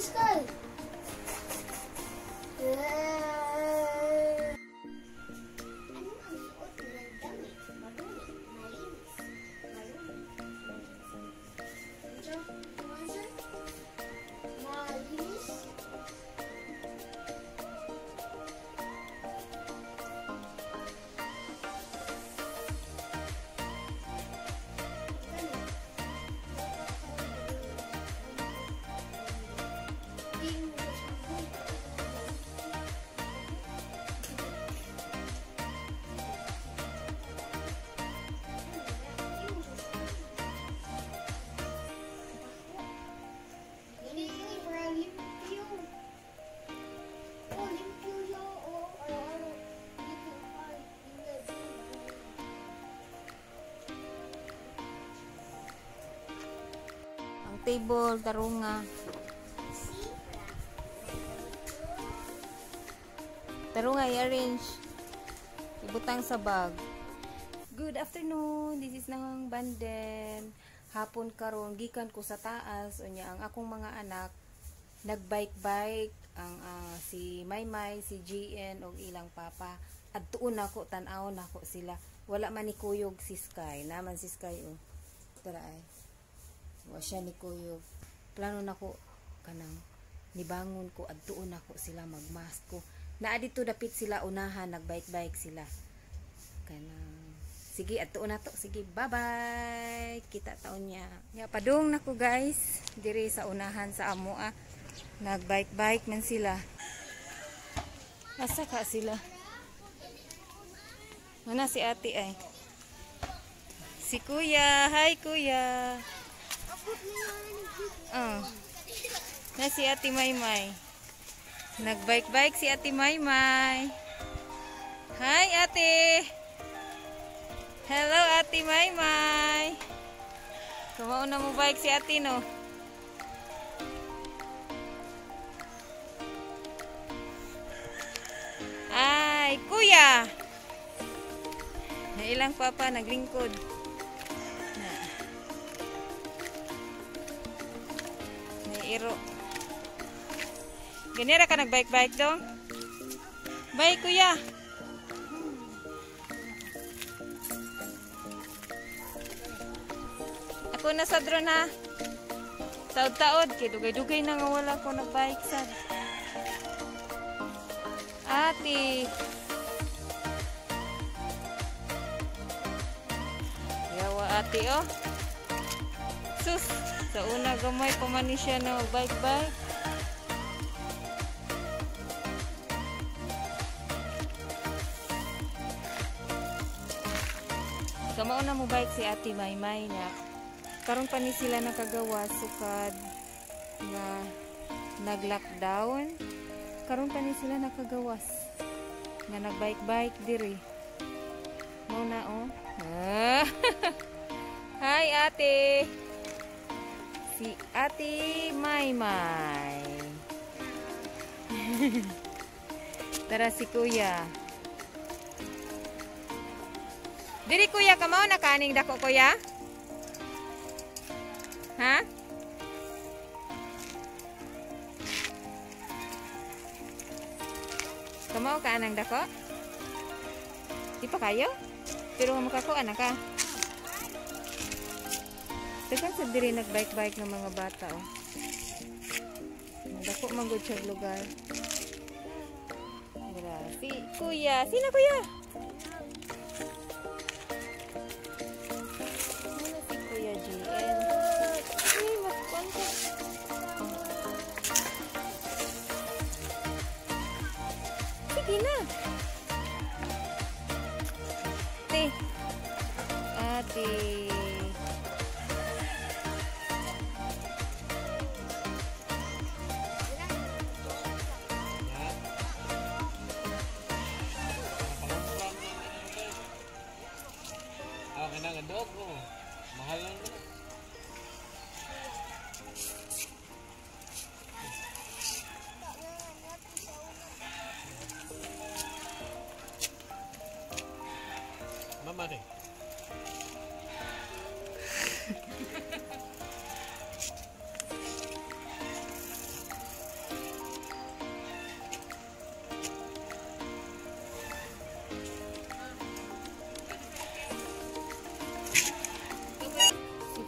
Sky. Ano ang suot ng damit? Marumi, malinis, marumi, malinis. Malinis. Table, tarunga. Tarunga, i-arrange. Ibutang sa bag. Good afternoon. This is nang Banden. Hapon karon gikan ko sa taas. Unya ang akong mga anak nagbike-bike. Ang si Maymay, si GN og ilang papa. Adtuon nako tan-aw nako sila. Wala man ni kuyog si Sky. Naman si Sky oh. Tara ay. Wa siya ni kuyog. Plano nako kanang nibangon ko adtuon nako sila magmask ko. Naa dito dapit sila unahan nagbike-bike sila. Kanang sige adtuon na to. Sige, bye-bye. Kita taon niya. Ya padung nako guys. Diri sa unahan sa amo nagbike-bike man sila. Asa ka sila? Mana si ate ay? Si kuya. Hi kuya. Na si ate Maymay. Nagbike-bike si ate Maymay. Hi ate. Hello ate Maymay. Kumauna mo bike si ate no. Ay kuya. Na ilang papa naglingkod. Iro. Ganira ka nagbike-bike dong? Bye kuya. Ako na sa drone ha. Taod-taod. Kaya dugay-dugay na nga wala ko nagbike sad. Ate. Yawa ate oh. Sus. Sa una gamay pa man siya na bike-bike. Sa mauna mo bike si ate Maymay na karon pa ni sila nakagawa sukad na nag-lockdown. Karon pa ni sila nakagawas na nagbike-bike diri. Mo na oh. Hi ate. Si ate Maymay. Tara si kuya. Diri kuya kamao na kaning dako kuya? Ha? Kamao ka anang dako? Di pa kayo? Pero makakuha na ka. Tekan sa diri nagbike-bike ng mga bata oh. Dako man gud siya lugar. Si kuya, sino kuya? Ano si kuya GN? Ay, magkuhan ko. Sige na. Ate.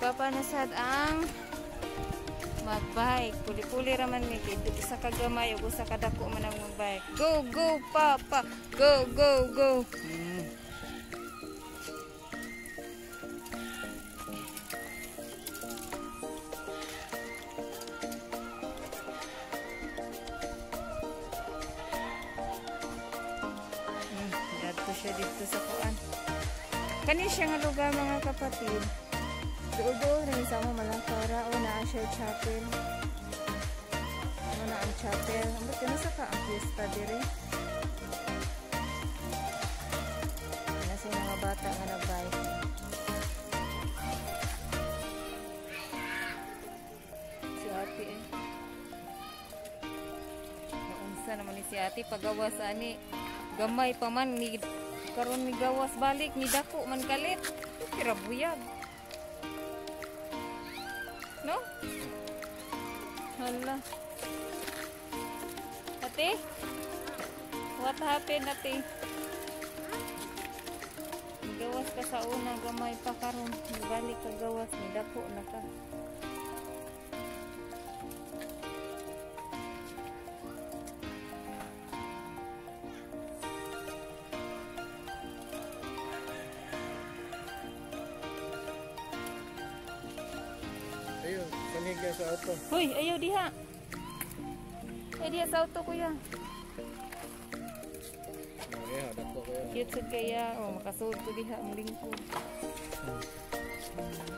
Ipapanasad ang magbike. Puli-puli raman ni kay usa ka gamay ug usa ka dako man ang magbike. Go go papa. Go go go. Dito siya dito sa kuan. Kani siya nga lugar mga kapatid. Doon rin sa mo malakara o naa siya chapel. Ano na ang chapel? Ang ba't nasa ka ang fiesta dire? Nasa yung mga bata nga nag-bike. Si ate eh. Naunsa naman ni si ate pagawas ani. Gamay pa man ni karon ni gawas balik ni dako man kalit. Kira buyag. No? Hala. Ate? What happened, ate? Gawas ka sa una, gamay pa karon. Balik ka gawas ni dako na ka. Ayun, sanigya sa auto. Hoy, ayaw diha. Ayaw diha sa auto, kuya. Okay, hadak ko kaya. Cute sad kaya. O, makasuod ko diha ang lingkod.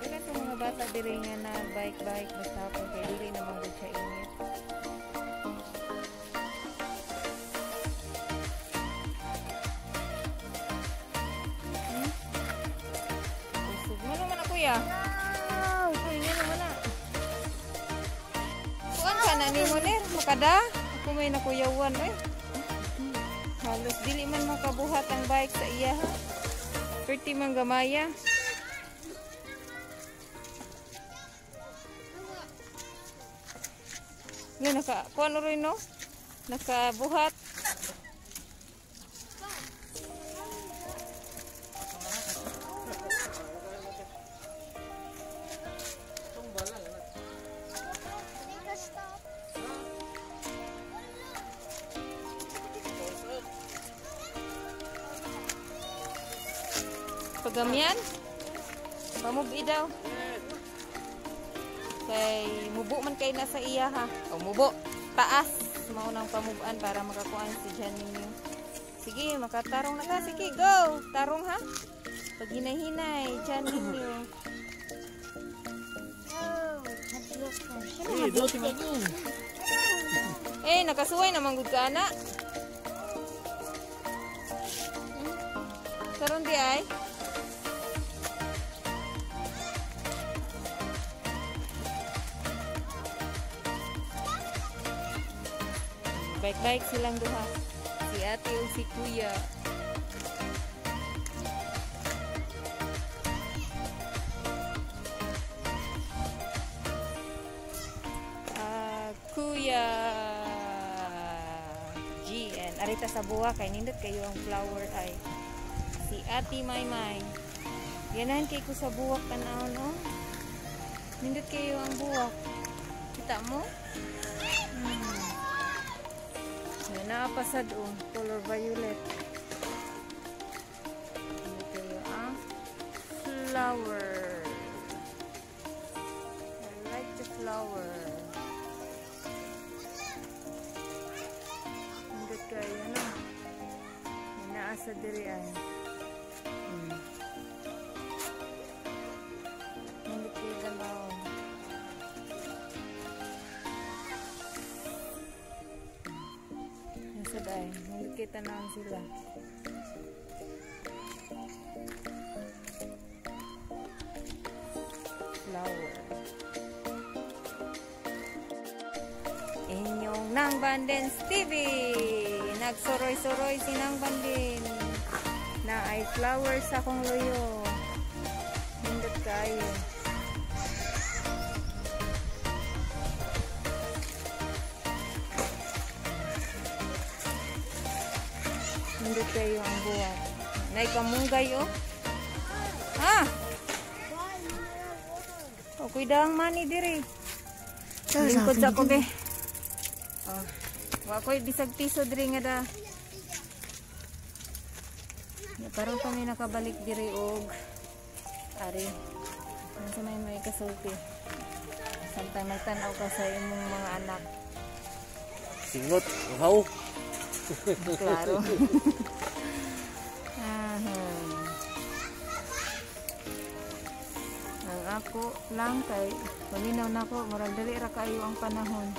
Kaya sa mga bata diri nga na bike-bike basta po kaya dili naman gud siya init. Usog mo naman na, kuya. Uy, nga naman na. Kuan ka na ni Moner, makada. Ako may nakuyawan eh. Halos dili man makabuhat ang bike sa iya ha. Perti man gamaya. Nga naka, kuan rin no? Nakabuhat. Pagamyan? Pamubi daw. Kay mubo man kay nasa iya ha. O mubo. Taas. Maunang pamuban para makakuan si Jan ninyo. Sige, makatarong na ka. Sige, go! Tarong ha. Pag hinay-hinay, Jan ninyo. Nakasuway naman gud ka ana. Karon di ay. Bike-bike silang duha. Si ate o si kuya. Kuya GN. Arita sa buwa kay nindot kayo ang flower ay. Si ate Maymay. Ganahan kay ko sa buwak kanahon oh. Nindot kayo ang buwak. Kita mo? Napasad color violet. Hindi kayo ang flower. I like the flower. Hindi kayo na. Inaasa diri ay. Hindi kayo dalaw. Saday, nakikita na sila. Flower. Inyong Nang Bandens TV. Nagsuroy-suroy si Nang Banden. Na ay flower sa akong loyo. Hindot kayo. Hindi kayo ang buhat. Nay kamunggay oh. Ha? O, kuidang money diri. Lingkod sa ko, be. Oh. Wa ko'y bisag piso diri nga da. Karon kami nakabalik diri og ari. Ano sa may kasulti. Samtang nagtanaw ka sa imong mga anak. Singot, uhaw. Klaro. Ang ako lang kay paminaw na ko, murag dali ra kayo ang panahon.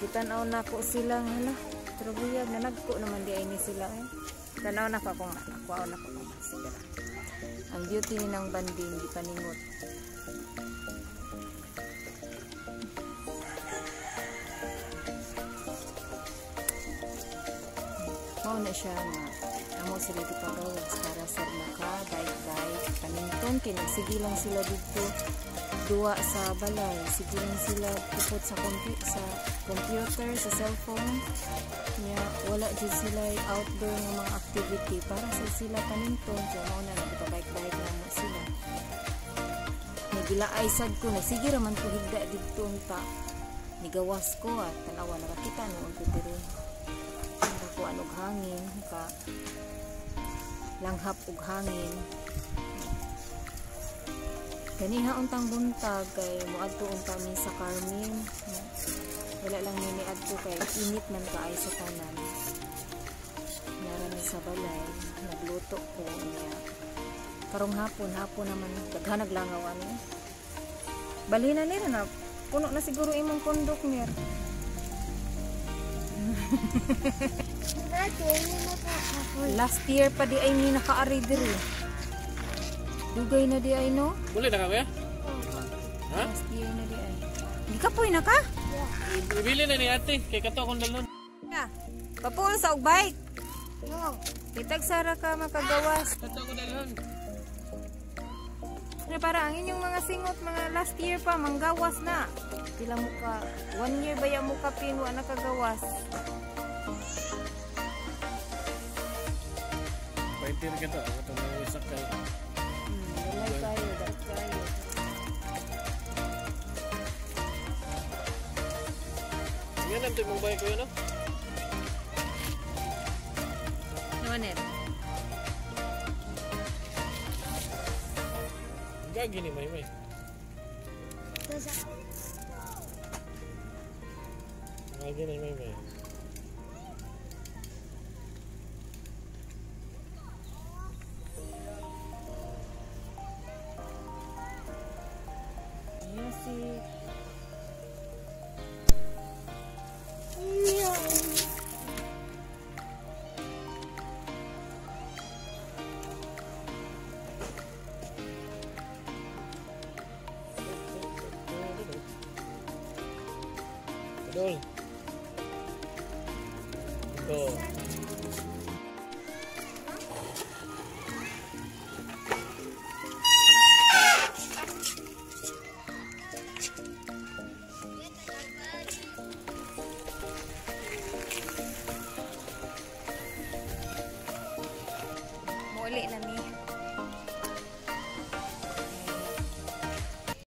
Gitanaw na ko sila hala. Pero buyag na nagko naman di ay ni sila eh. Tanaw na ko kung ako na ko kung sige. Ang beauty ni ng banding di paningot. Mao na siya nga amo sila gipagawas para sa maka-bike panington kay nagsige lang sila dito duwa sa balay, sige lang sila pupot sa computer, sa cellphone niya, wala dyan sila outdoor ng mga activity para sa sila panington kaya mao na nagpabike-bike lang mo sila nagila sad ko nagsige raman ko higda dito unta nigawas ko at tanawa nakakita noon ko diri ko anog hangin ka langhap og hangin ganiha untang buntag kay moadto unta mi sa Carmen wala lang ni adto kay init man kaay sa tanan nara mi sa balay nagluto ko niya karong hapon naman daghan naglangaw ani balina nila na puno na siguro imong kondok niya. Last year pa di ay ni nakaari diri. Dugay na di ay no? Boleh na ka kuya? Ha? Last year na di ay. Di ka poy na ka? Ibili na ni ate, kay kato akong dalon. Ya. Papuol sa og bike. No. Kitag sara ka makagawas. Kato akong dalon. Ano para ang inyong mga singot mga last year pa manggawas na. Pila mo ka 1 year baya mo ka pinwa nakagawas. Paintir kita, kato mo isak kay. Dalay kayo, dalay kayo. Yan ang timong bahay ko yun, no? Naman Gagi ni May. Gagi ni May. Music. Dol. Ito. Muli na mi.